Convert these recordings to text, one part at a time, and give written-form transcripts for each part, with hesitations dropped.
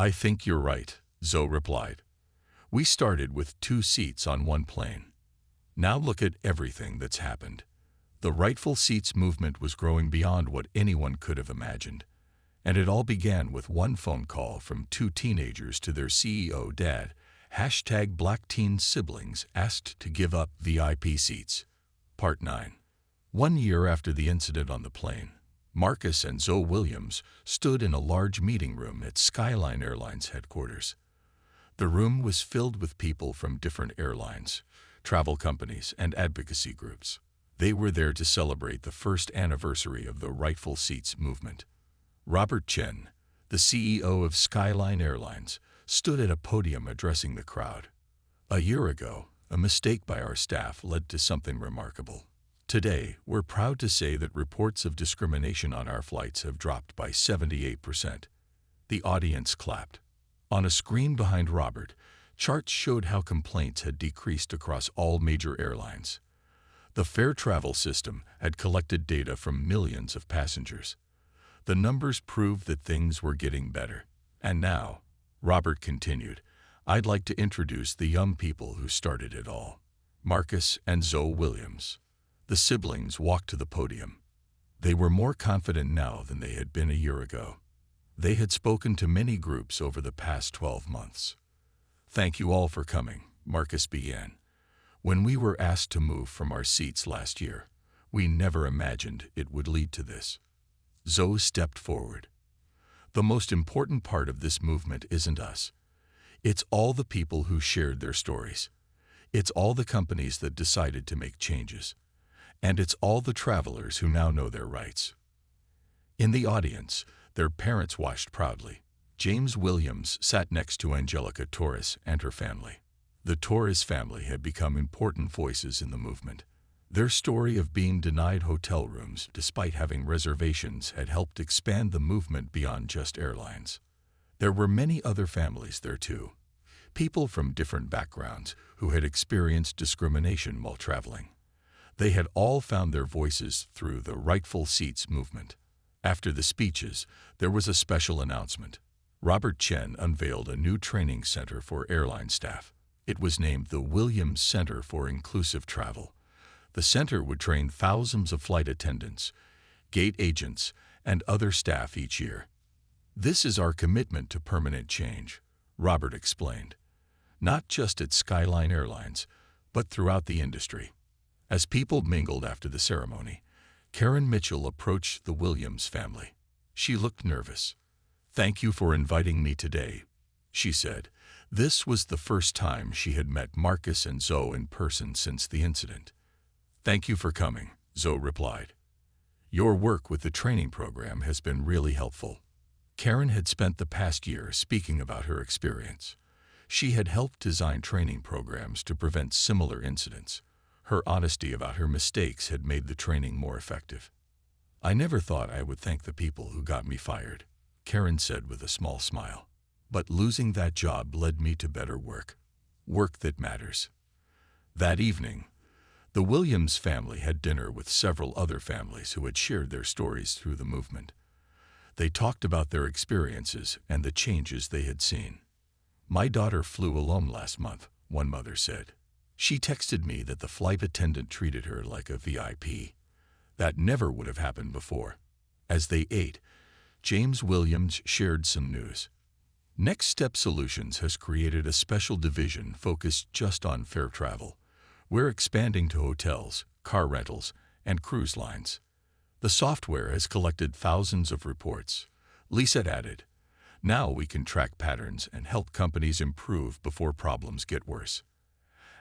I think you're right, Zoe replied. We started with 2 seats on one plane. Now look at everything that's happened. The rightful seats movement was growing beyond what anyone could have imagined. And it all began with one phone call from 2 teenagers to their CEO dad. Black teen siblings asked to give up VIP seats. Part 9. 1 year after the incident on the plane, Marcus and Zoe Williams stood in a large meeting room at Skyline Airlines headquarters. The room was filled with people from different airlines, travel companies, and advocacy groups. They were there to celebrate the first anniversary of the rightful seats movement. Robert Chen, the CEO of Skyline Airlines, stood at a podium addressing the crowd. A year ago, a mistake by our staff led to something remarkable. Today, we're proud to say that reports of discrimination on our flights have dropped by 78%. The audience clapped. On a screen behind Robert, charts showed how complaints had decreased across all major airlines. The fair travel system had collected data from millions of passengers. The numbers proved that things were getting better. And now, Robert continued, I'd like to introduce the young people who started it all. Marcus and Zoe Williams. The siblings walked to the podium. They were more confident now than they had been a year ago. They had spoken to many groups over the past 12 months. Thank you all for coming, Marcus began. When we were asked to move from our seats last year, we never imagined it would lead to this. Zoe stepped forward. The most important part of this movement isn't us. It's all the people who shared their stories. It's all the companies that decided to make changes. And it's all the travelers who now know their rights. In the audience, their parents watched proudly. James Williams sat next to Angelica Torres and her family. The Torres family had become important voices in the movement. Their story of being denied hotel rooms despite having reservations had helped expand the movement beyond just airlines. There were many other families there too. People from different backgrounds who had experienced discrimination while traveling. They had all found their voices through the rightful seats movement. After the speeches, there was a special announcement. Robert Chen unveiled a new training center for airline staff. It was named the Williams Center for Inclusive Travel. The center would train thousands of flight attendants, gate agents, and other staff each year. This is our commitment to permanent change, Robert explained. Not just at Skyline Airlines, but throughout the industry. As people mingled after the ceremony, Karen Mitchell approached the Williams family. She looked nervous. Thank you for inviting me today, she said. This was the first time she had met Marcus and Zoe in person since the incident. Thank you for coming, Zoe replied. Your work with the training program has been really helpful. Karen had spent the past year speaking about her experience. She had helped design training programs to prevent similar incidents. Her honesty about her mistakes had made the training more effective. I never thought I would thank the people who got me fired, Karen said with a small smile. But losing that job led me to better work. Work that matters. That evening, the Williams family had dinner with several other families who had shared their stories through the movement. They talked about their experiences and the changes they had seen. My daughter flew alone last month, one mother said. She texted me that the flight attendant treated her like a VIP. That never would have happened before. As they ate, James Williams shared some news. Next Step Solutions has created a special division focused just on fair travel. We're expanding to hotels, car rentals, and cruise lines. The software has collected thousands of reports. Lisa added, now we can track patterns and help companies improve before problems get worse.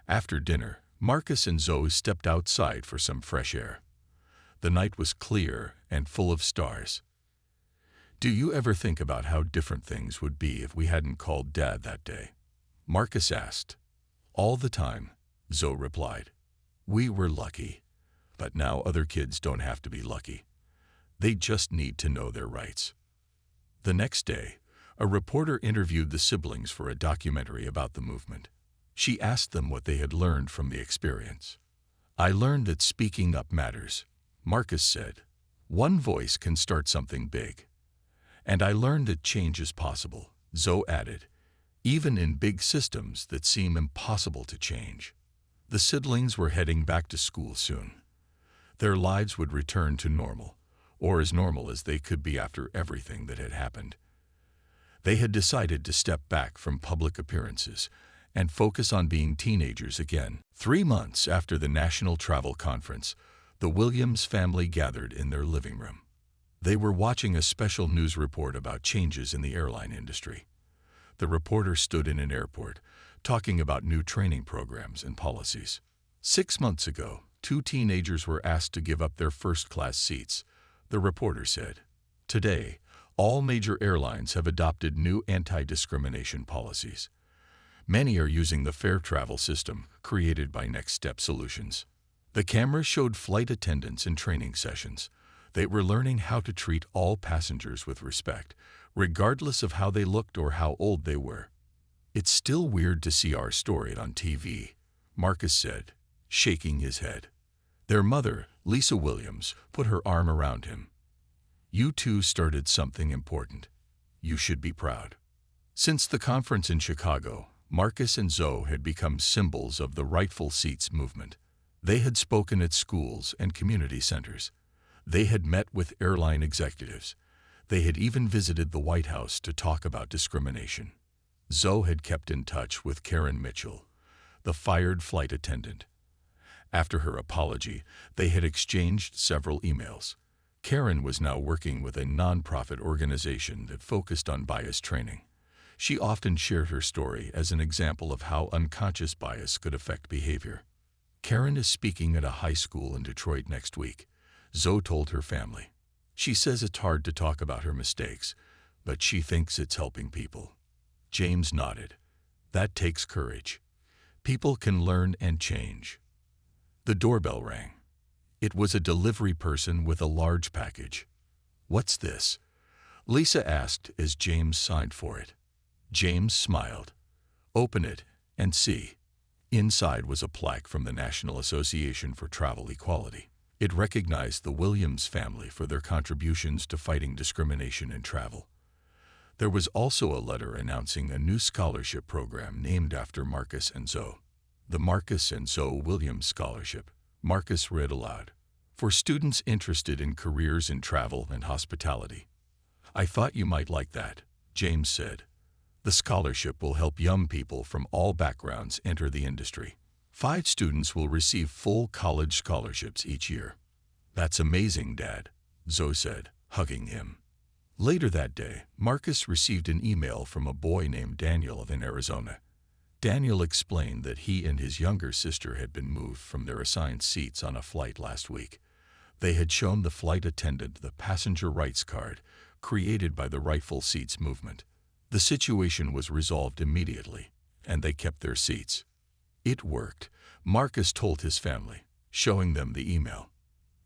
After dinner, Marcus and Zoe stepped outside for some fresh air. The night was clear and full of stars. Do you ever think about how different things would be if we hadn't called Dad that day? Marcus asked. All the time, Zoe replied. We were lucky, but now other kids don't have to be lucky. They just need to know their rights. The next day, a reporter interviewed the siblings for a documentary about the movement. She asked them what they had learned from the experience. I learned that speaking up matters, Marcus said. One voice can start something big. And I learned that change is possible, Zoe added, even in big systems that seem impossible to change. The siblings were heading back to school soon. Their lives would return to normal, or as normal as they could be after everything that had happened. They had decided to step back from public appearances and focus on being teenagers again. 3 months after the National Travel Conference, the Williams family gathered in their living room. They were watching a special news report about changes in the airline industry. The reporter stood in an airport, talking about new training programs and policies. 6 months ago, 2 teenagers were asked to give up their first-class seats, the reporter said. Today, all major airlines have adopted new anti-discrimination policies. Many are using the fair travel system created by Next Step Solutions. The camera showed flight attendants in training sessions. They were learning how to treat all passengers with respect, regardless of how they looked or how old they were. It's still weird to see our story on TV, Marcus said, shaking his head. Their mother, Lisa Williams, put her arm around him. You two started something important. You should be proud. Since the conference in Chicago, Marcus and Zoe had become symbols of the rightful seats movement. They had spoken at schools and community centers. They had met with airline executives. They had even visited the White House to talk about discrimination. Zoe had kept in touch with Karen Mitchell, the fired flight attendant. After her apology, they had exchanged several emails. Karen was now working with a nonprofit organization that focused on bias training. She often shared her story as an example of how unconscious bias could affect behavior. Karen is speaking at a high school in Detroit next week, Zoe told her family. She says it's hard to talk about her mistakes, but she thinks it's helping people. James nodded. That takes courage. People can learn and change. The doorbell rang. It was a delivery person with a large package. What's this? Lisa asked as James signed for it. James smiled. Open it and see. Inside was a plaque from the National Association for Travel Equality. It recognized the Williams family for their contributions to fighting discrimination in travel. There was also a letter announcing a new scholarship program named after Marcus and Zoe. The Marcus and Zoe Williams Scholarship. Marcus read aloud. For students interested in careers in travel and hospitality. I thought you might like that, James said. The scholarship will help young people from all backgrounds enter the industry. 5 students will receive full college scholarships each year. That's amazing, Dad, Zoe said, hugging him. Later that day, Marcus received an email from a boy named Daniel in Arizona. Daniel explained that he and his younger sister had been moved from their assigned seats on a flight last week. They had shown the flight attendant the passenger rights card created by the Rightful Seats movement. The situation was resolved immediately, and they kept their seats. It worked, Marcus told his family, showing them the email.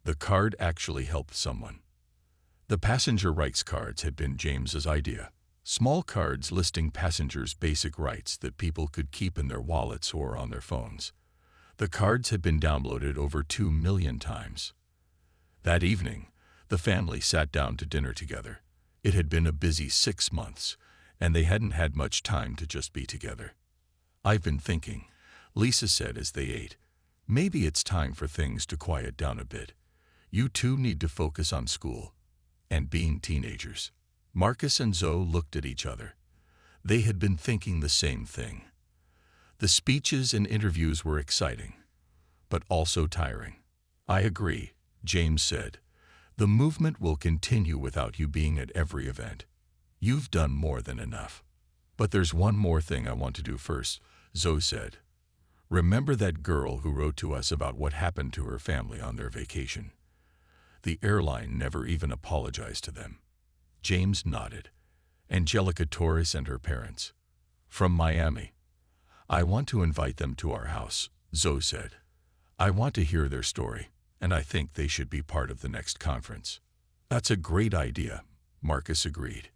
The card actually helped someone. The passenger rights cards had been James's idea. Small cards listing passengers' basic rights that people could keep in their wallets or on their phones. The cards had been downloaded over 2 million times. That evening, the family sat down to dinner together. It had been a busy 6 months, and they hadn't had much time to just be together. I've been thinking, Lisa said as they ate. Maybe it's time for things to quiet down a bit. You two need to focus on school and being teenagers. Marcus and Zoe looked at each other. They had been thinking the same thing. The speeches and interviews were exciting, but also tiring. I agree, James said. The movement will continue without you being at every event. You've done more than enough. But there's one more thing I want to do first, Zoe said. Remember that girl who wrote to us about what happened to her family on their vacation? The airline never even apologized to them. James nodded. Angelica Torres and her parents. From Miami. I want to invite them to our house, Zoe said. I want to hear their story, and I think they should be part of the next conference. That's a great idea, Marcus agreed.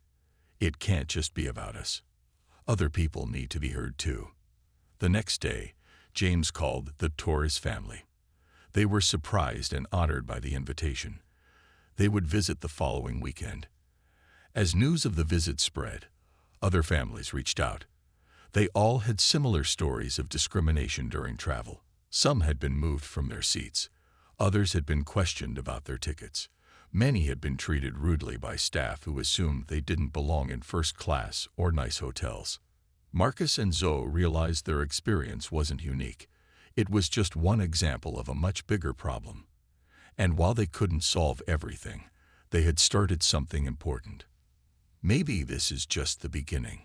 It can't just be about us. Other people need to be heard too. The next day, James called the Torres family. They were surprised and honored by the invitation. They would visit the following weekend. As news of the visit spread, Other families reached out. They all had similar stories of discrimination during travel. Some had been moved from their seats. Others had been questioned about their tickets. Many had been treated rudely by staff who assumed they didn't belong in first class or nice hotels. Marcus and Zoe realized their experience wasn't unique. It was just one example of a much bigger problem. And while they couldn't solve everything, they had started something important. "Maybe this is just the beginning,"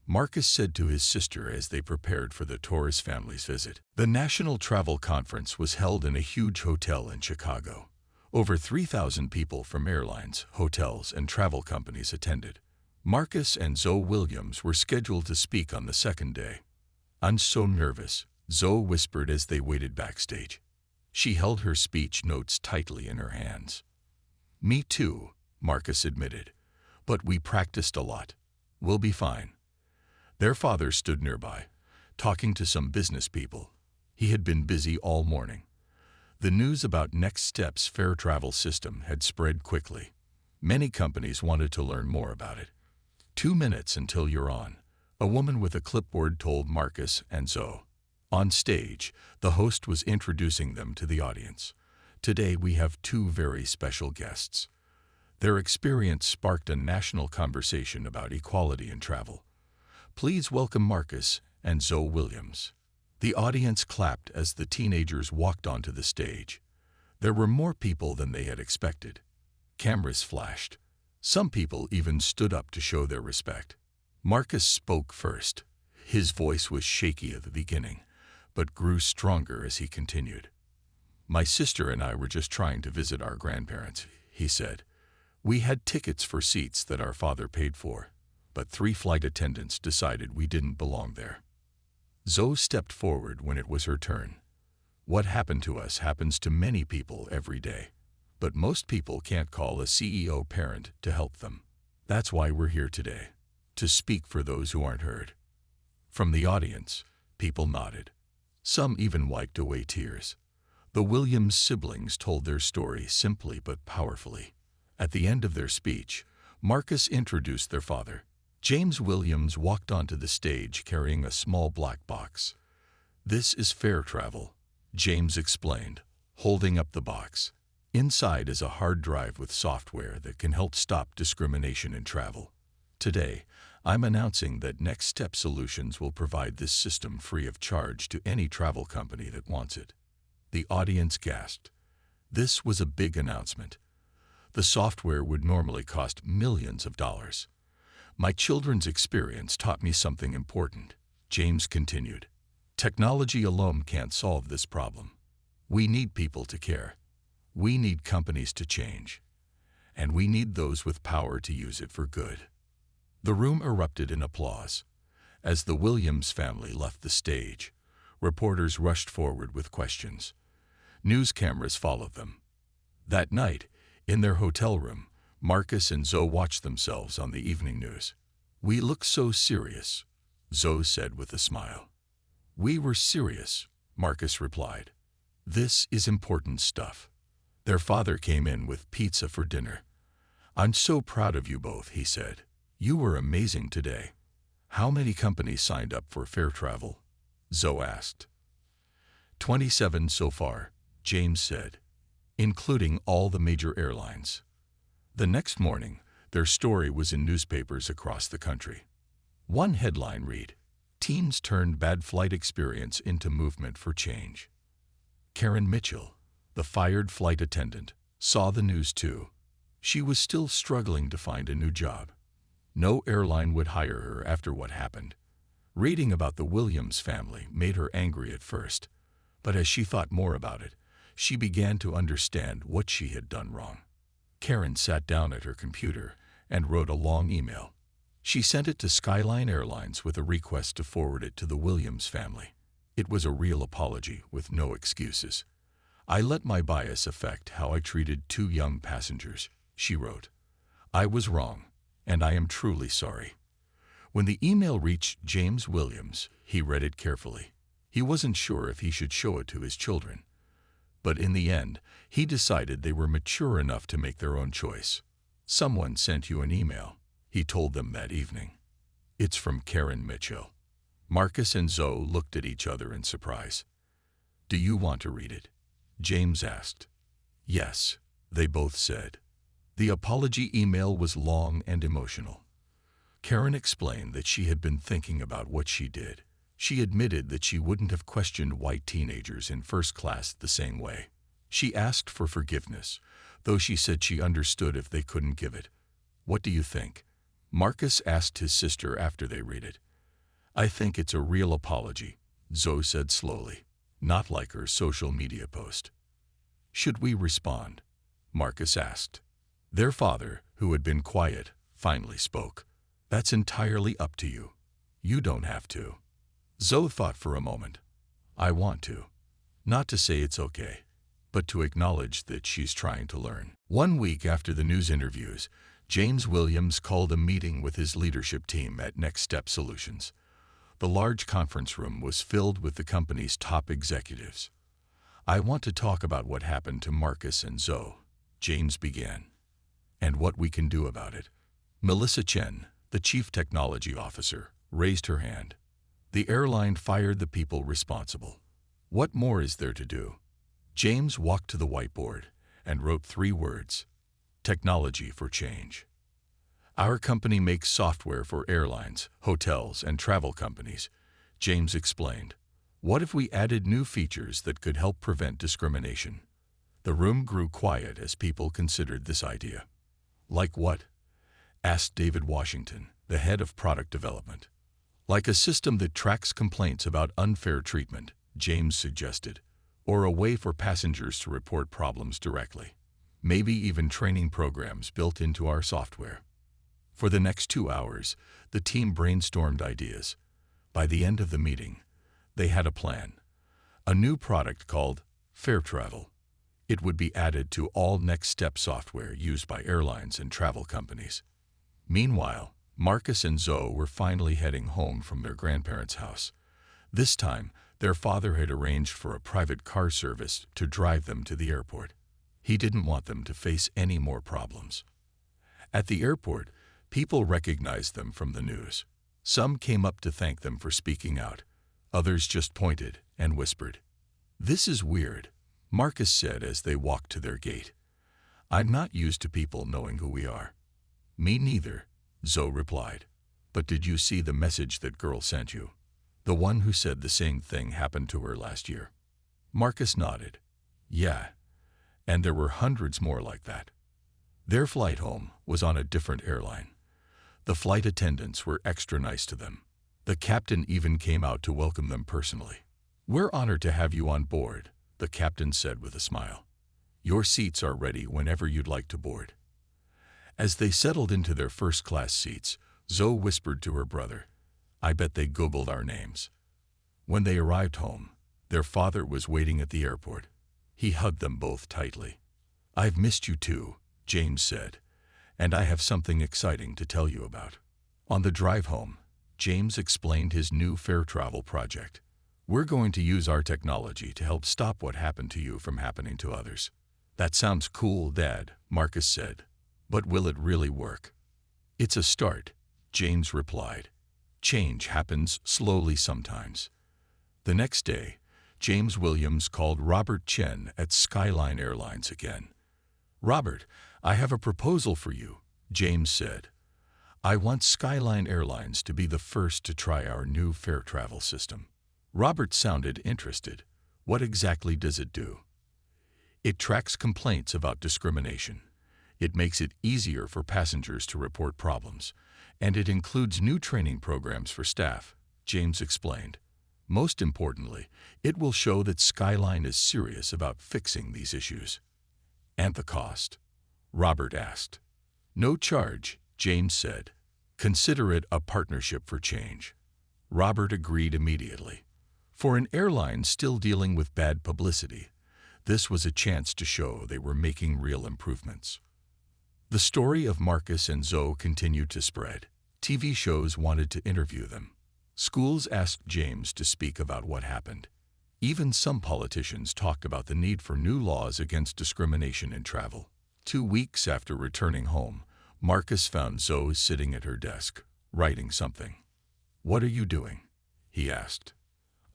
Marcus said to his sister as they prepared for the Torres family's visit. The National Travel Conference was held in a huge hotel in Chicago. Over 3,000 people from airlines, hotels, and travel companies attended. Marcus and Zoe Williams were scheduled to speak on the second day. "I'm so nervous," Zoe whispered as they waited backstage. She held her speech notes tightly in her hands. "Me too," Marcus admitted. "But we practiced a lot. We'll be fine." Their father stood nearby, talking to some business people. He had been busy all morning. The news about Next Step's fair travel system had spread quickly. Many companies wanted to learn more about it. "2 minutes until you're on," a woman with a clipboard told Marcus and Zoe. On stage, the host was introducing them to the audience. "Today we have 2 very special guests." Their experience sparked a national conversation about equality in travel. "Please welcome Marcus and Zoe Williams." The audience clapped as the teenagers walked onto the stage. There were more people than they had expected. Cameras flashed. Some people even stood up to show their respect. Marcus spoke first. His voice was shaky at the beginning, but grew stronger as he continued. "My sister and I were just trying to visit our grandparents," he said. "We had tickets for seats that our father paid for, but 3 flight attendants decided we didn't belong there." Zoe stepped forward when it was her turn. "What happened to us happens to many people every day, but most people can't call a CEO parent to help them. That's why we're here today, to speak for those who aren't heard." From the audience, people nodded. Some even wiped away tears. The Williams siblings told their story simply but powerfully. At the end of their speech, Marcus introduced their father. James Williams walked onto the stage carrying a small black box. "This is fair travel," James explained, holding up the box. "Inside is a hard drive with software that can help stop discrimination in travel. Today, I'm announcing that Next Step Solutions will provide this system free of charge to any travel company that wants it." The audience gasped. This was a big announcement. The software would normally cost millions of dollars. "My children's experience taught me something important," James continued. "Technology alone can't solve this problem. We need people to care. We need companies to change. And we need those with power to use it for good." The room erupted in applause. As the Williams family left the stage, reporters rushed forward with questions. News cameras followed them. That night, in their hotel room, Marcus and Zoe watched themselves on the evening news. "We look so serious," Zoe said with a smile. "We were serious," Marcus replied. "This is important stuff." Their father came in with pizza for dinner. "I'm so proud of you both," he said. "You were amazing today." "How many companies signed up for fair travel?" Zoe asked. 27 so far, James said, "including all the major airlines." The next morning, their story was in newspapers across the country. One headline read, "Teens turned bad flight experience into movement for change." Karen Mitchell, the fired flight attendant, saw the news too. She was still struggling to find a new job. No airline would hire her after what happened. Reading about the Williams family made her angry at first, but as she thought more about it, she began to understand what she had done wrong. Karen sat down at her computer and wrote a long email. She sent it to Skyline Airlines with a request to forward it to the Williams family. It was a real apology with no excuses. "I let my bias affect how I treated 2 young passengers," she wrote. "I was wrong, and I am truly sorry." When the email reached James Williams, he read it carefully. He wasn't sure if he should show it to his children. But in the end, he decided they were mature enough to make their own choice. "Someone sent you an email," he told them that evening. It's from Karen Mitchell. Marcus and Zoe looked at each other in surprise. Do you want to read it? James asked. Yes, they both said. The apology email was long and emotional. Karen explained that she had been thinking about what she did. She admitted that she wouldn't have questioned white teenagers in first class the same way. She asked for forgiveness, though she said she understood if they couldn't give it. What do you think? Marcus asked his sister after they read it. I think it's a real apology, Zoe said slowly, not like her social media post. Should we respond? Marcus asked. Their father, who had been quiet, finally spoke. That's entirely up to you. You don't have to. Zoe thought for a moment. I want to. Not to say it's okay, but to acknowledge that she's trying to learn. 1 week after the news interviews, James Williams called a meeting with his leadership team at Next Step Solutions. The large conference room was filled with the company's top executives. I want to talk about what happened to Marcus and Zoe, James began, and what we can do about it. Melissa Chen, the chief technology officer, raised her hand. The airline fired the people responsible. What more is there to do? James walked to the whiteboard and wrote 3 words. Technology for change. Our company makes software for airlines, hotels, and travel companies, James explained. What if we added new features that could help prevent discrimination? The room grew quiet as people considered this idea. Like what? Asked David Washington, the head of product development. Like a system that tracks complaints about unfair treatment, James suggested, or a way for passengers to report problems directly. Maybe even training programs built into our software. For the next 2 hours, the team brainstormed ideas. By the end of the meeting, they had a plan. A new product called Fair Travel. It would be added to all Next Step software used by airlines and travel companies. Meanwhile, Marcus and Zoe were finally heading home from their grandparents' house. This time, their father had arranged for a private car service to drive them to the airport. He didn't want them to face any more problems. At the airport, people recognized them from the news. Some came up to thank them for speaking out. Others just pointed and whispered. This is weird, Marcus said as they walked to their gate. I'm not used to people knowing who we are. Me neither, Zoe replied. But did you see the message that girl sent you? The one who said the same thing happened to her last year. Marcus nodded. Yeah, and there were hundreds more like that. Their flight home was on a different airline. The flight attendants were extra nice to them. The captain even came out to welcome them personally. We're honored to have you on board, the captain said with a smile. Your seats are ready whenever you'd like to board. As they settled into their first-class seats, Zoe whispered to her brother, I bet they Googled our names. When they arrived home, their father was waiting at the airport. He hugged them both tightly. I've missed you too, James said, and I have something exciting to tell you about. On the drive home, James explained his new Fair Travel project. We're going to use our technology to help stop what happened to you from happening to others. That sounds cool, Dad, Marcus said. But will it really work? It's a start, James replied. Change happens slowly sometimes. The next day, James Williams called Robert Chen at Skyline Airlines again. Robert, I have a proposal for you, James said. I want Skyline Airlines to be the first to try our new Fair Travel system. Robert sounded interested. What exactly does it do? It tracks complaints about discrimination. It makes it easier for passengers to report problems, and it includes new training programs for staff, James explained. Most importantly, it will show that Skyline is serious about fixing these issues. And the cost? Robert asked. No charge, James said. Consider it a partnership for change. Robert agreed immediately. For an airline still dealing with bad publicity, this was a chance to show they were making real improvements. The story of Marcus and Zoe continued to spread. TV shows wanted to interview them. Schools asked James to speak about what happened. Even some politicians talked about the need for new laws against discrimination in travel. 2 weeks after returning home, Marcus found Zoe sitting at her desk, writing something. "What are you doing?" he asked.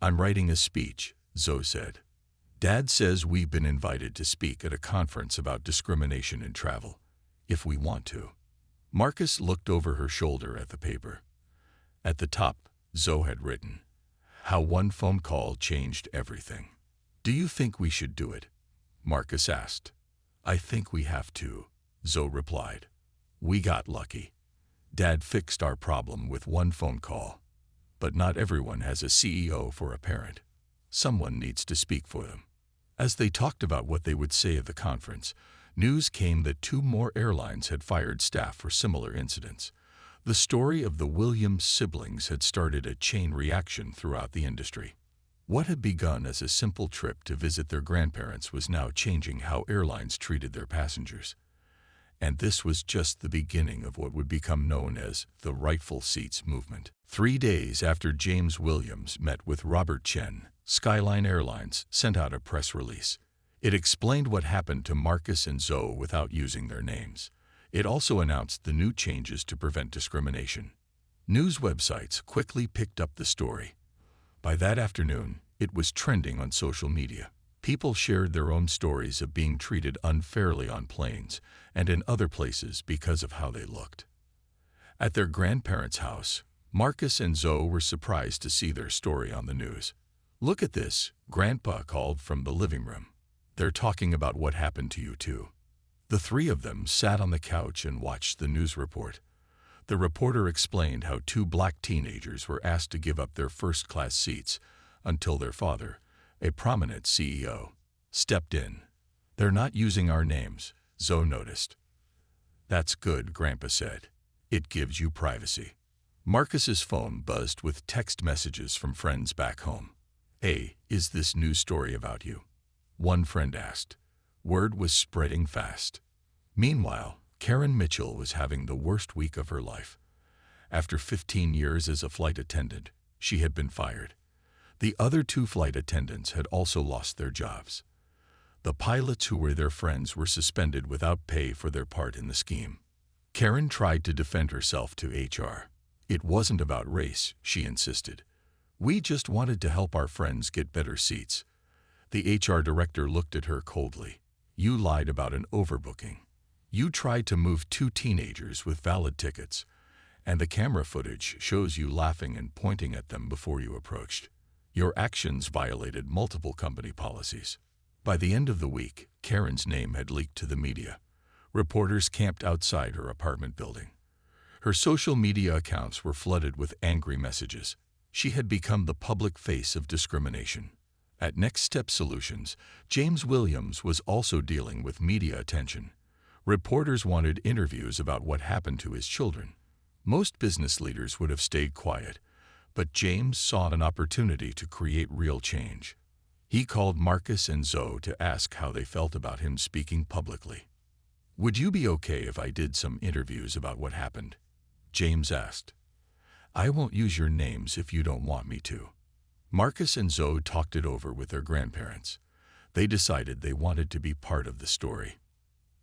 "I'm writing a speech," Zoe said. "Dad says we've been invited to speak at a conference about discrimination in travel, if we want to." Marcus looked over her shoulder at the paper. At the top, Zoe had written, "How one phone call changed everything." "Do you think we should do it?" Marcus asked. "I think we have to," Zoe replied. "We got lucky. Dad fixed our problem with one phone call. But not everyone has a CEO for a parent. Someone needs to speak for them." As they talked about what they would say at the conference, news came that 2 more airlines had fired staff for similar incidents. The story of the Williams siblings had started a chain reaction throughout the industry. What had begun as a simple trip to visit their grandparents was now changing how airlines treated their passengers. And this was just the beginning of what would become known as the rightful seats movement. 3 days after James Williams met with Robert Chen, Skyline Airlines sent out a press release. It explained what happened to Marcus and Zoe without using their names. It also announced the new changes to prevent discrimination. News websites quickly picked up the story. By that afternoon, it was trending on social media. People shared their own stories of being treated unfairly on planes and in other places because of how they looked. At their grandparents' house, Marcus and Zoe were surprised to see their story on the news. "Look at this," Grandpa called from the living room. "They're talking about what happened to you too." The 3 of them sat on the couch and watched the news report. The reporter explained how 2 black teenagers were asked to give up their first-class seats until their father, a prominent CEO, stepped in. "They're not using our names," Zoe noticed. "That's good," Grandpa said. "It gives you privacy." Marcus's phone buzzed with text messages from friends back home. "Hey, is this news story about you?" one friend asked. Word was spreading fast. Meanwhile, Karen Mitchell was having the worst week of her life. After 15 years as a flight attendant, she had been fired. The other 2 flight attendants had also lost their jobs. The pilots who were their friends were suspended without pay for their part in the scheme. Karen tried to defend herself to HR. "It wasn't about race," she insisted. "We just wanted to help our friends get better seats." The HR director looked at her coldly. "You lied about an overbooking. You tried to move 2 teenagers with valid tickets, and the camera footage shows you laughing and pointing at them before you approached. Your actions violated multiple company policies." By the end of the week, Karen's name had leaked to the media. Reporters camped outside her apartment building. Her social media accounts were flooded with angry messages. She had become the public face of discrimination. At Next Step Solutions, James Williams was also dealing with media attention. Reporters wanted interviews about what happened to his children. Most business leaders would have stayed quiet, but James saw an opportunity to create real change. He called Marcus and Zoe to ask how they felt about him speaking publicly. "Would you be okay if I did some interviews about what happened?" James asked. "I won't use your names if you don't want me to." Marcus and Zoe talked it over with their grandparents. They decided they wanted to be part of the story.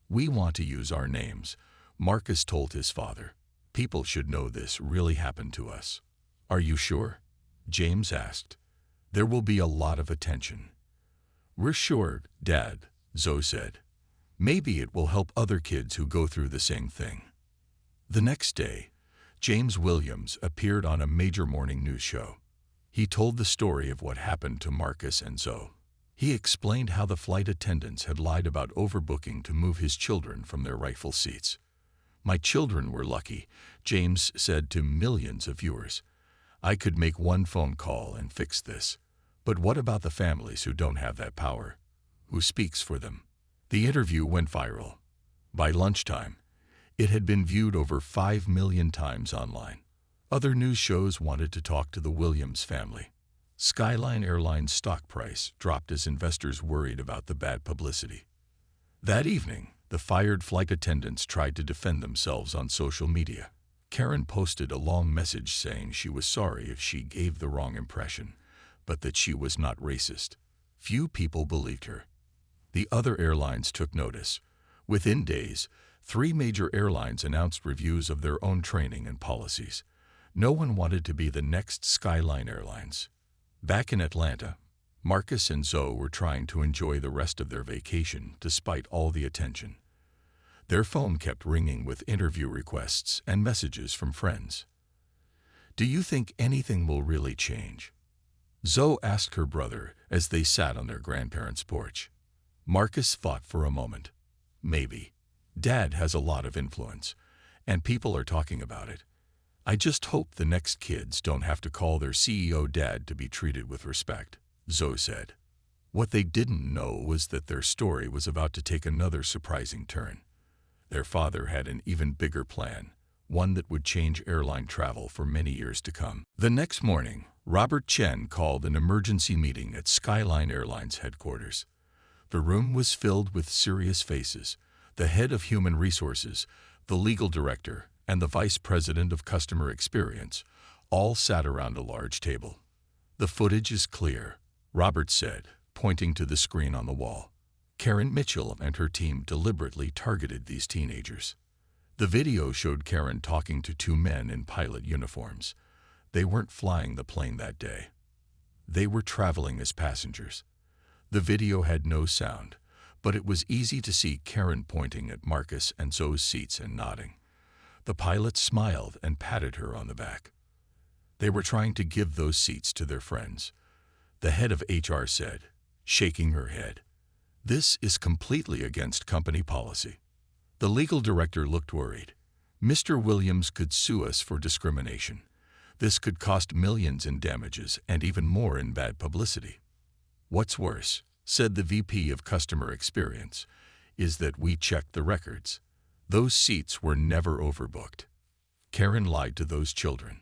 "We want to use our names," Marcus told his father. "People should know this really happened to us." "Are you sure?" James asked. "There will be a lot of attention." "We're sure, Dad," Zoe said. "Maybe it will help other kids who go through the same thing." The next day, James Williams appeared on a major morning news show. He told the story of what happened to Marcus and Zoe. He explained how the flight attendants had lied about overbooking to move his children from their rightful seats. "My children were lucky," James said to millions of viewers. "I could make one phone call and fix this. But what about the families who don't have that power? Who speaks for them?" The interview went viral. By lunchtime, it had been viewed over 5 million times online. Other news shows wanted to talk to the Williams family. Skyline Airlines' stock price dropped as investors worried about the bad publicity. That evening, the fired flight attendants tried to defend themselves on social media. Karen posted a long message saying she was sorry if she gave the wrong impression, but that she was not racist. Few people believed her. The other airlines took notice. Within days, 3 major airlines announced reviews of their own training and policies. No one wanted to be the next Skyline Airlines. Back in Atlanta, Marcus and Zoe were trying to enjoy the rest of their vacation despite all the attention. Their phone kept ringing with interview requests and messages from friends. "Do you think anything will really change?" Zoe asked her brother as they sat on their grandparents' porch. Marcus thought for a moment. "Maybe. Dad has a lot of influence, and people are talking about it. I just hope the next kids don't have to call their CEO dad to be treated with respect," Zoe said. What they didn't know was that their story was about to take another surprising turn. Their father had an even bigger plan, one that would change airline travel for many years to come. The next morning, Robert Chen called an emergency meeting at Skyline Airlines headquarters. The room was filled with serious faces. The head of human resources, the legal director, and the vice president of customer experience all sat around a large table. "The footage is clear," Robert said, pointing to the screen on the wall. Karen Mitchell and her team deliberately targeted these teenagers. The video showed Karen talking to two men in pilot uniforms. They weren't flying the plane that day. They were traveling as passengers. The video had no sound, but it was easy to see Karen pointing at Marcus and Zoe's seats and nodding. The pilot smiled and patted her on the back. They were trying to give those seats to their friends. The head of HR said, shaking her head, "This is completely against company policy." The legal director looked worried. "Mr. Williams could sue us for discrimination. This could cost millions in damages and even more in bad publicity." "What's worse," said the VP of Customer Experience, "is that we checked the records. Those seats were never overbooked. Karen lied to those children."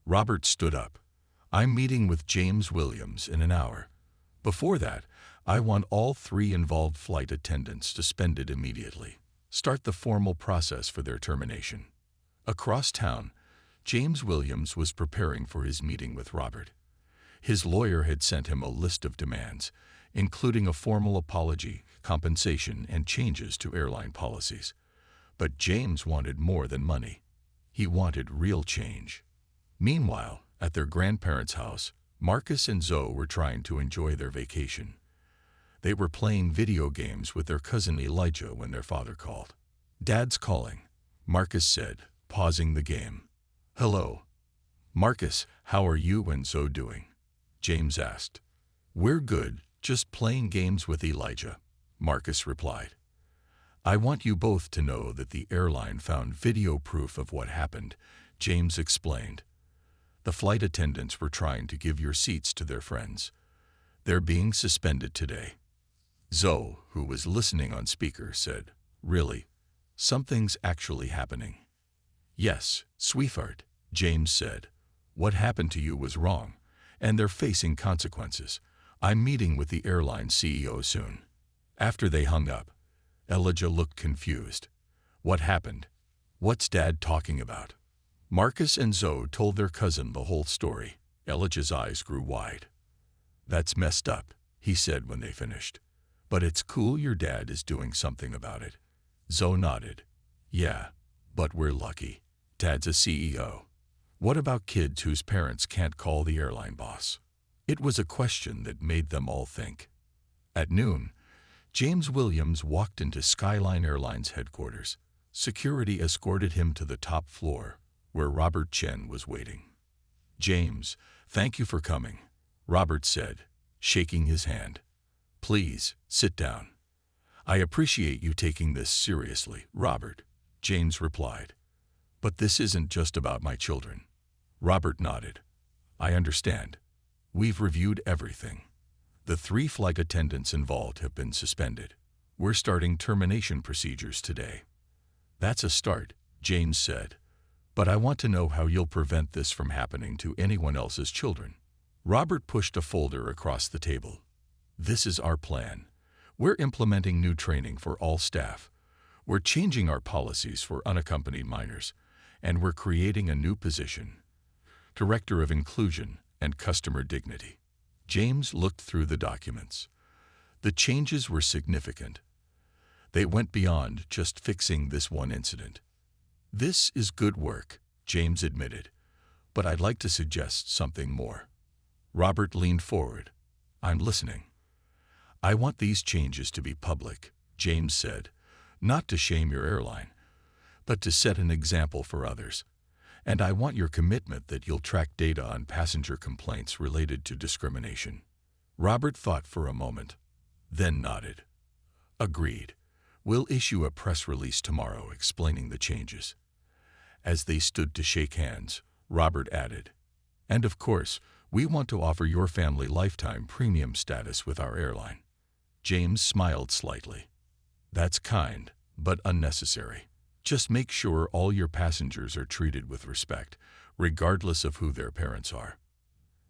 Robert stood up. "I'm meeting with James Williams in an hour. Before that, I want all 3 involved flight attendants suspended immediately. Start the formal process for their termination." Across town, James Williams was preparing for his meeting with Robert. His lawyer had sent him a list of demands, including a formal apology, compensation, and changes to airline policies. But James wanted more than money. He wanted real change. Meanwhile, at their grandparents' house, Marcus and Zoe were trying to enjoy their vacation. They were playing video games with their cousin Elijah when their father called. "Dad's calling," Marcus said, pausing the game. "Hello." "Marcus, how are you and Zoe doing?" James asked. "We're good, just playing games with Elijah," Marcus replied. "I want you both to know that the airline found video proof of what happened," James explained. "The flight attendants were trying to give your seats to their friends. They're being suspended today." Zoe, who was listening on speaker, said, "Really? Something's actually happening." "Yes, sweetheart," James said. "What happened to you was wrong, and they're facing consequences. I'm meeting with the airline CEO soon." After they hung up, Elijah looked confused. "What happened? What's Dad talking about?" Marcus and Zoe told their cousin the whole story. Elijah's eyes grew wide. "That's messed up," he said when they finished. "But it's cool your dad is doing something about it." Zoe nodded. "Yeah, but we're lucky. Dad's a CEO. What about kids whose parents can't call the airline boss?" It was a question that made them all think. At noon, James Williams walked into Skyline Airlines headquarters. Security escorted him to the top floor, where Robert Chen was waiting. "James, thank you for coming," Robert said, shaking his hand. "Please, sit down." "I appreciate you taking this seriously, Robert," James replied. "But this isn't just about my children." Robert nodded. "I understand. We've reviewed everything. The 3 flight attendants involved have been suspended. We're starting termination procedures today." "That's a start," James said. "But I want to know how you'll prevent this from happening to anyone else's children." Robert pushed a folder across the table. "This is our plan. We're implementing new training for all staff. We're changing our policies for unaccompanied minors, and we're creating a new position, Director of Inclusion and Customer Dignity." James looked through the documents. The changes were significant. They went beyond just fixing this one incident. "This is good work," James admitted. But I'd like to suggest something more. Robert leaned forward. I'm listening. I want these changes to be public, James said, not to shame your airline, but to set an example for others. And I want your commitment that you'll track data on passenger complaints related to discrimination. Robert thought for a moment, then nodded. Agreed. We'll issue a press release tomorrow explaining the changes. As they stood to shake hands, Robert added, and of course, we want to offer your family lifetime premium status with our airline. James smiled slightly. That's kind, but unnecessary. Just make sure all your passengers are treated with respect, regardless of who their parents are.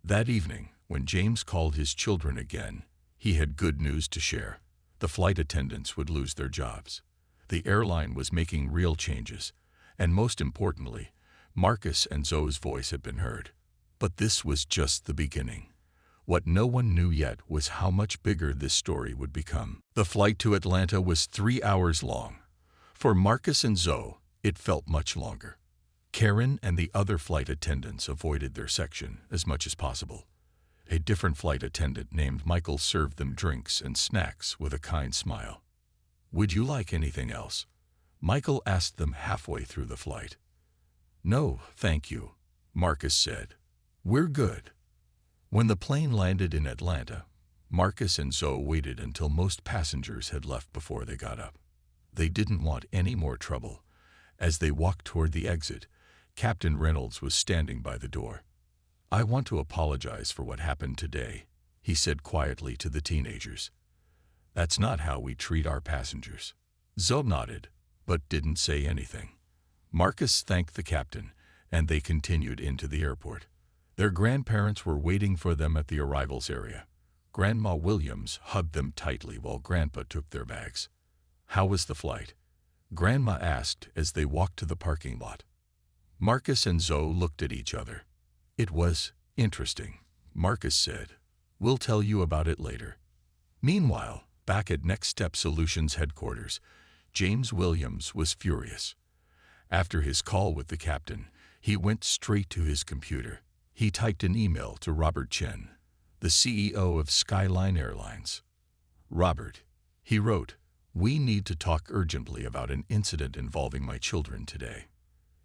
That evening, when James called his children again, he had good news to share. The flight attendants would lose their jobs. The airline was making real changes, and most importantly, Marcus and Zoe's voice had been heard. But this was just the beginning. What no one knew yet was how much bigger this story would become. The flight to Atlanta was 3 hours long. For Marcus and Zoe, it felt much longer. Karen and the other flight attendants avoided their section as much as possible. A different flight attendant named Michael served them drinks and snacks with a kind smile. Would you like anything else? Michael asked them halfway through the flight. No, thank you, Marcus said. We're good. When the plane landed in Atlanta, Marcus and Zoe waited until most passengers had left before they got up. They didn't want any more trouble. As they walked toward the exit, Captain Reynolds was standing by the door. I want to apologize for what happened today, he said quietly to the teenagers. That's not how we treat our passengers. Zoe nodded, but didn't say anything. Marcus thanked the captain, and they continued into the airport. Their grandparents were waiting for them at the arrivals area. Grandma Williams hugged them tightly while Grandpa took their bags. How was the flight? Grandma asked as they walked to the parking lot. Marcus and Zoe looked at each other. It was interesting, Marcus said. We'll tell you about it later. Meanwhile, back at Next Step Solutions headquarters, James Williams was furious. After his call with the captain, he went straight to his computer. He typed an email to Robert Chen, the CEO of Skyline Airlines. Robert, he wrote, we need to talk urgently about an incident involving my children today.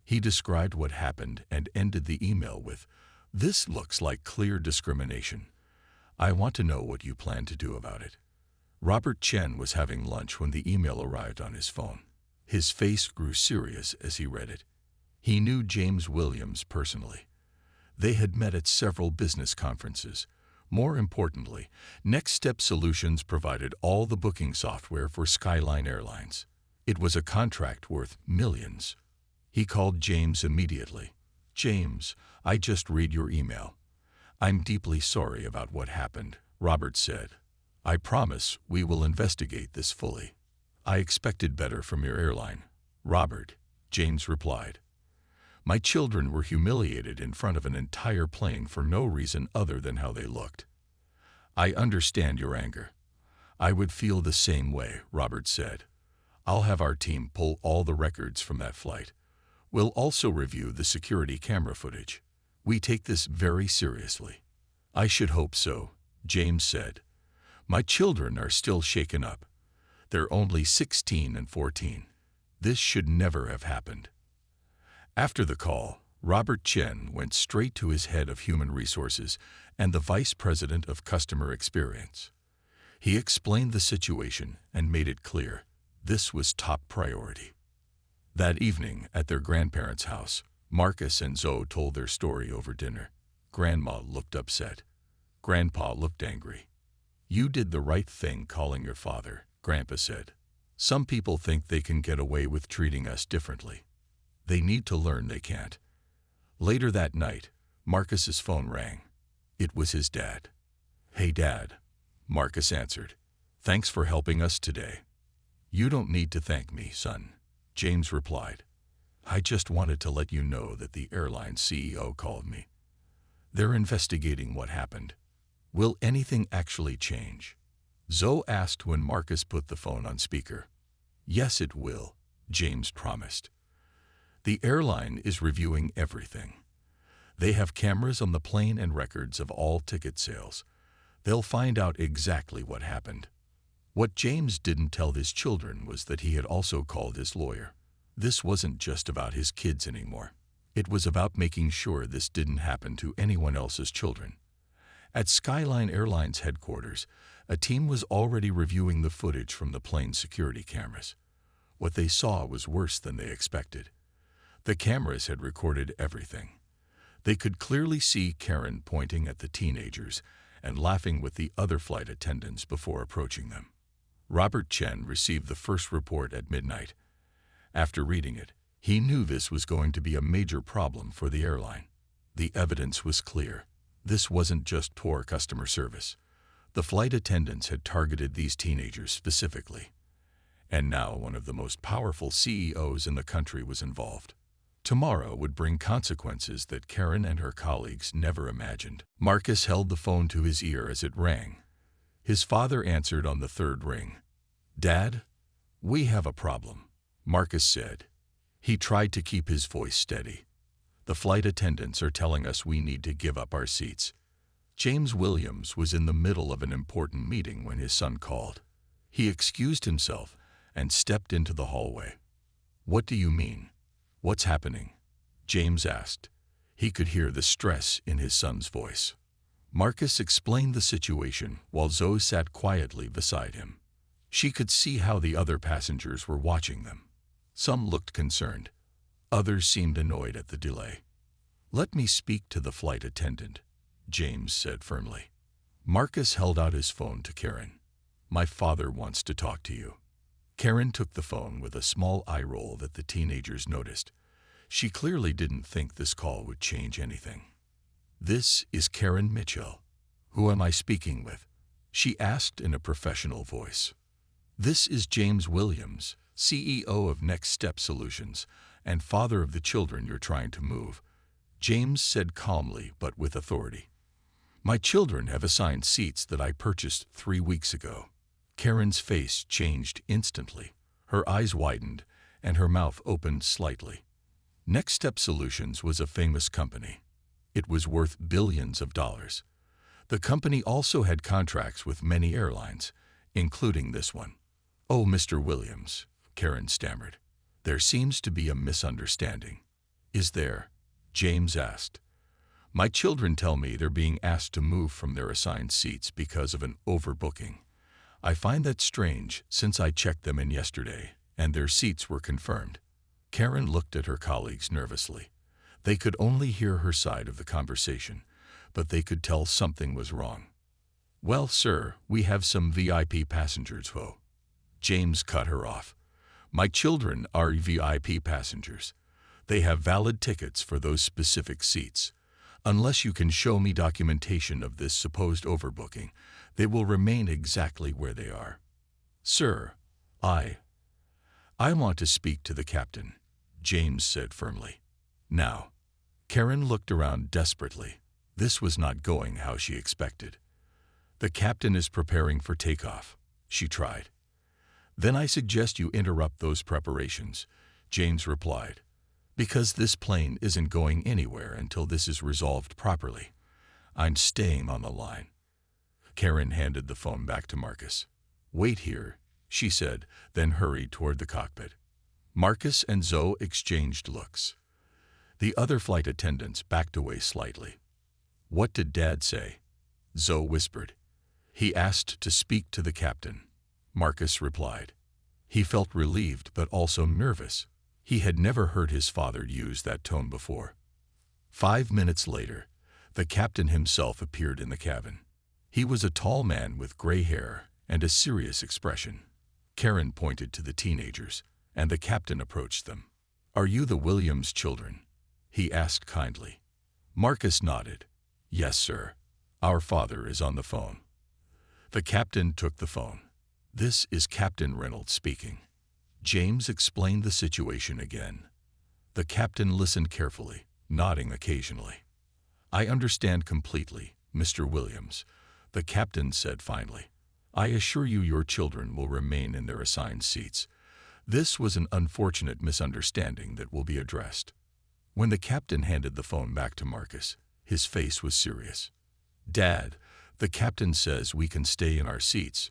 He described what happened and ended the email with, this looks like clear discrimination. I want to know what you plan to do about it. Robert Chen was having lunch when the email arrived on his phone. His face grew serious as he read it. He knew James Williams personally. They had met at several business conferences. More importantly, Next Step Solutions provided all the booking software for Skyline Airlines. It was a contract worth millions. He called James immediately. James, I just read your email. I'm deeply sorry about what happened, Robert said. I promise we will investigate this fully. I expected better from your airline, Robert, James replied. My children were humiliated in front of an entire plane for no reason other than how they looked. I understand your anger. I would feel the same way, Robert said. I'll have our team pull all the records from that flight. We'll also review the security camera footage. We take this very seriously. I should hope so, James said. My children are still shaken up. They're only 16 and 14. This should never have happened. After the call, Robert Chen went straight to his head of human resources and the vice president of customer experience. He explained the situation and made it clear this was top priority. That evening at their grandparents' house, Marcus and Zoe told their story over dinner. Grandma looked upset. Grandpa looked angry. You did the right thing calling your father, Grandpa said. Some people think they can get away with treating us differently. They need to learn they can't. Later that night, Marcus's phone rang. It was his dad. Hey, Dad, Marcus answered. Thanks for helping us today. You don't need to thank me, son, James replied. I just wanted to let you know that the airline CEO called me. They're investigating what happened. Will anything actually change? Zoe asked when Marcus put the phone on speaker. Yes, it will, James promised. The airline is reviewing everything. They have cameras on the plane and records of all ticket sales. They'll find out exactly what happened. What James didn't tell his children was that he had also called his lawyer. This wasn't just about his kids anymore. It was about making sure this didn't happen to anyone else's children. At Skyline Airlines headquarters, a team was already reviewing the footage from the plane's security cameras. What they saw was worse than they expected. The cameras had recorded everything. They could clearly see Karen pointing at the teenagers and laughing with the other flight attendants before approaching them. Robert Chen received the first report at midnight. After reading it, he knew this was going to be a major problem for the airline. The evidence was clear. This wasn't just poor customer service. The flight attendants had targeted these teenagers specifically. And now one of the most powerful CEOs in the country was involved. Tomorrow would bring consequences that Karen and her colleagues never imagined. Marcus held the phone to his ear as it rang. His father answered on the third ring. "Dad, we have a problem," Marcus said. He tried to keep his voice steady. "The flight attendants are telling us we need to give up our seats." James Williams was in the middle of an important meeting when his son called. He excused himself and stepped into the hallway. "What do you mean? What's happening?" James asked. He could hear the stress in his son's voice. Marcus explained the situation while Zoe sat quietly beside him. She could see how the other passengers were watching them. Some looked concerned. Others seemed annoyed at the delay. "Let me speak to the flight attendant," James said firmly. Marcus held out his phone to Karen. "My father wants to talk to you." Karen took the phone with a small eye roll that the teenagers noticed. She clearly didn't think this call would change anything. "This is Karen Mitchell. Who am I speaking with?" she asked in a professional voice. "This is James Williams, CEO of Next Step Solutions and father of the children you're trying to move," James said calmly but with authority. "My children have assigned seats that I purchased 3 weeks ago." Karen's face changed instantly. Her eyes widened and her mouth opened slightly. Next Step Solutions was a famous company. It was worth billions of dollars. The company also had contracts with many airlines, including this one. "Oh, Mr. Williams," Karen stammered. "There seems to be a misunderstanding." "Is there?" James asked. "My children tell me they're being asked to move from their assigned seats because of an overbooking. I find that strange since I checked them in yesterday and their seats were confirmed." Karen looked at her colleagues nervously. They could only hear her side of the conversation, but they could tell something was wrong. "Well, sir, we have some VIP passengers who—" James cut her off. "My children are VIP passengers. They have valid tickets for those specific seats. Unless you can show me documentation of this supposed overbooking, they will remain exactly where they are." "Sir, I want to speak to the captain," James said firmly. "Now." Karen looked around desperately. This was not going how she expected. "The captain is preparing for takeoff," she tried. "Then I suggest you interrupt those preparations," James replied. "Because this plane isn't going anywhere until this is resolved properly. I'm staying on the line." Karen handed the phone back to Marcus. "Wait here," she said, then hurried toward the cockpit. Marcus and Zoe exchanged looks. The other flight attendants backed away slightly. "What did Dad say?" Zoe whispered. "He asked to speak to the captain," Marcus replied. He felt relieved but also nervous. He had never heard his father use that tone before. 5 minutes later, the captain himself appeared in the cabin. He was a tall man with gray hair and a serious expression. Karen pointed to the teenagers, and the captain approached them. "Are you the Williams children?" he asked kindly. Marcus nodded. "Yes, sir. Our father is on the phone." The captain took the phone. "This is Captain Reynolds speaking." James explained the situation again. The captain listened carefully, nodding occasionally. "I understand completely, Mr. Williams," the captain said finally. "I assure you your children will remain in their assigned seats. This was an unfortunate misunderstanding that will be addressed." When the captain handed the phone back to Marcus, his face was serious. "Dad, the captain says we can stay in our seats,"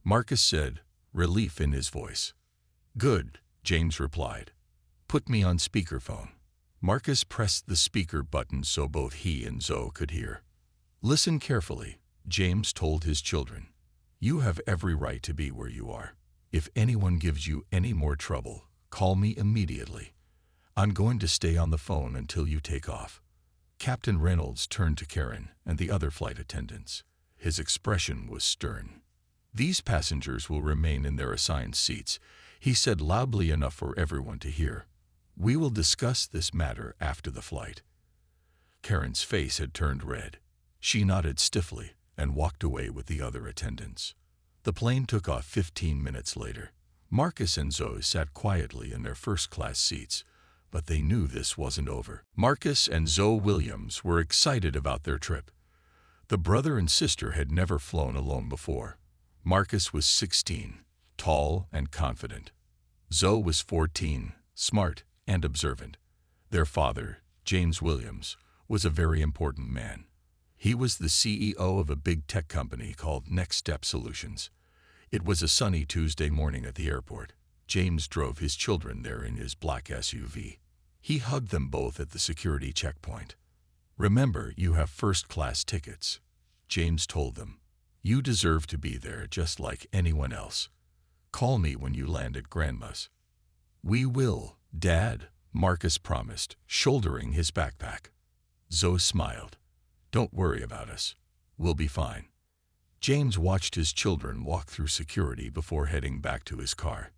Marcus said, relief in his voice. "Good," James replied. "Put me on speakerphone." Marcus pressed the speaker button so both he and Zoe could hear. "Listen carefully," James told his children. "You have every right to be where you are. If anyone gives you any more trouble, call me immediately. I'm going to stay on the phone until you take off." Captain Reynolds turned to Karen and the other flight attendants. His expression was stern. "These passengers will remain in their assigned seats," he said loudly enough for everyone to hear. "We will discuss this matter after the flight." Karen's face had turned red. She nodded stiffly and walked away with the other attendants. The plane took off 15 minutes later. Marcus and Zoe sat quietly in their first-class seats, but they knew this wasn't over. Marcus and Zoe Williams were excited about their trip. The brother and sister had never flown alone before. Marcus was 16, tall and confident. Zoe was 14, smart and observant. Their father, James Williams, was a very important man. He was the CEO of a big tech company called Next Step Solutions. It was a sunny Tuesday morning at the airport. James drove his children there in his black SUV. He hugged them both at the security checkpoint. "Remember, you have first-class tickets," James told them. "You deserve to be there just like anyone else. Call me when you land at Grandma's." "We will, Dad," Marcus promised, shouldering his backpack. Zoe smiled. "Don't worry about us. We'll be fine." James watched his children walk through security before heading back to his car.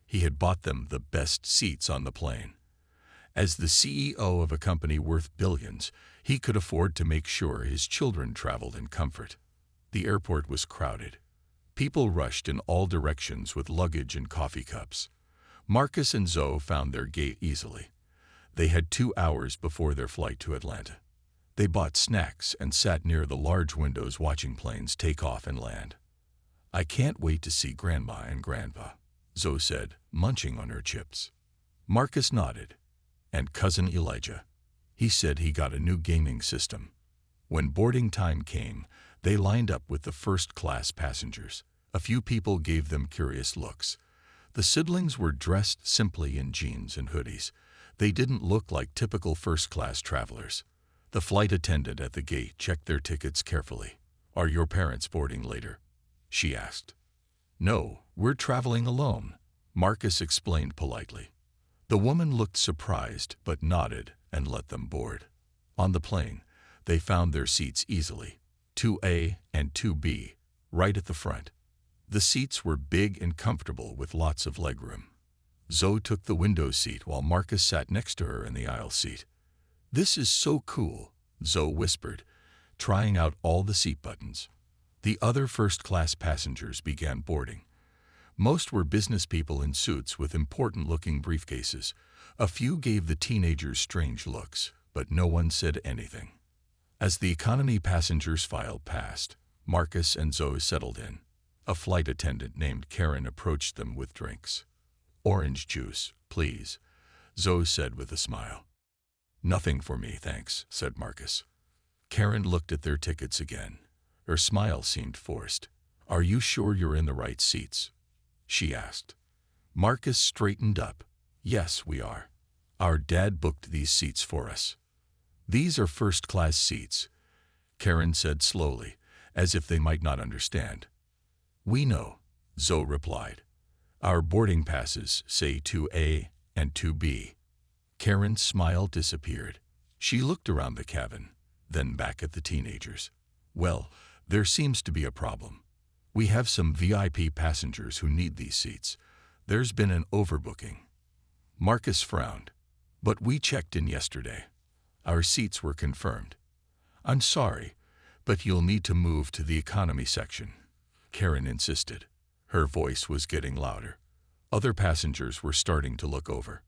He had bought them the best seats on the plane. As the CEO of a company worth billions, he could afford to make sure his children traveled in comfort. The airport was crowded. People rushed in all directions with luggage and coffee cups. Marcus and Zoe found their gate easily. They had 2 hours before their flight to Atlanta. They bought snacks and sat near the large windows watching planes take off and land. "I can't wait to see Grandma and Grandpa," Zoe said, munching on her chips. Marcus nodded. "And Cousin Elijah. He said he got a new gaming system." When boarding time came, they lined up with the first-class passengers. A few people gave them curious looks. The siblings were dressed simply in jeans and hoodies. They didn't look like typical first-class travelers. The flight attendant at the gate checked their tickets carefully. "Are your parents boarding later?" she asked. "No, we're traveling alone," Marcus explained politely. The woman looked surprised but nodded and let them board. On the plane, they found their seats easily, 2A and 2B, right at the front. The seats were big and comfortable with lots of legroom. Zoe took the window seat while Marcus sat next to her in the aisle seat. "This is so cool," Zoe whispered, trying out all the seat buttons. The other first-class passengers began boarding. Most were business people in suits with important-looking briefcases. A few gave the teenagers strange looks, but no one said anything. As the economy passengers filed past, Marcus and Zoe settled in. A flight attendant named Karen approached them with drinks. "Orange juice, please," Zoe said with a smile. "Nothing for me, thanks," said Marcus. Karen looked at their tickets again. Her smile seemed forced. "Are you sure you're in the right seats?" she asked. Marcus straightened up. "Yes, we are. Our dad booked these seats for us." "These are first-class seats," Karen said slowly, as if they might not understand. "We know," Zoe replied. "Our boarding passes say 2A and 2B. Karen's smile disappeared. She looked around the cabin, then back at the teenagers. "Well, there seems to be a problem. We have some VIP passengers who need these seats. There's been an overbooking." Marcus frowned. "But we checked in yesterday. Our seats were confirmed." "I'm sorry, but you'll need to move to the economy section," Karen insisted. Her voice was getting louder. Other passengers were starting to look over.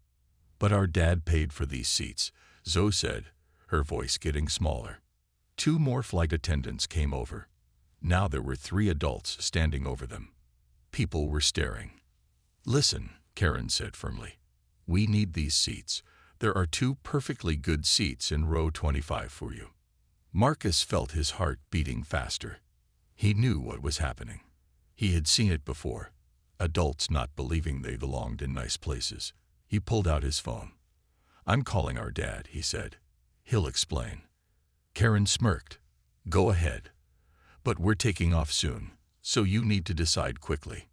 "But our dad paid for these seats," Zoe said, her voice getting smaller. 2 more flight attendants came over. Now there were 3 adults standing over them. People were staring. "Listen," Karen said firmly. "We need these seats. There are two perfectly good seats in row 25 for you. Marcus felt his heart beating faster. He knew what was happening. He had seen it before. Adults not believing they belonged in nice places. He pulled out his phone. "I'm calling our dad," he said. "He'll explain." Karen smirked. "Go ahead. But we're taking off soon, so you need to decide quickly."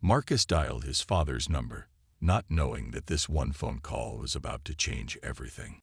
Marcus dialed his father's number, not knowing that this one phone call was about to change everything.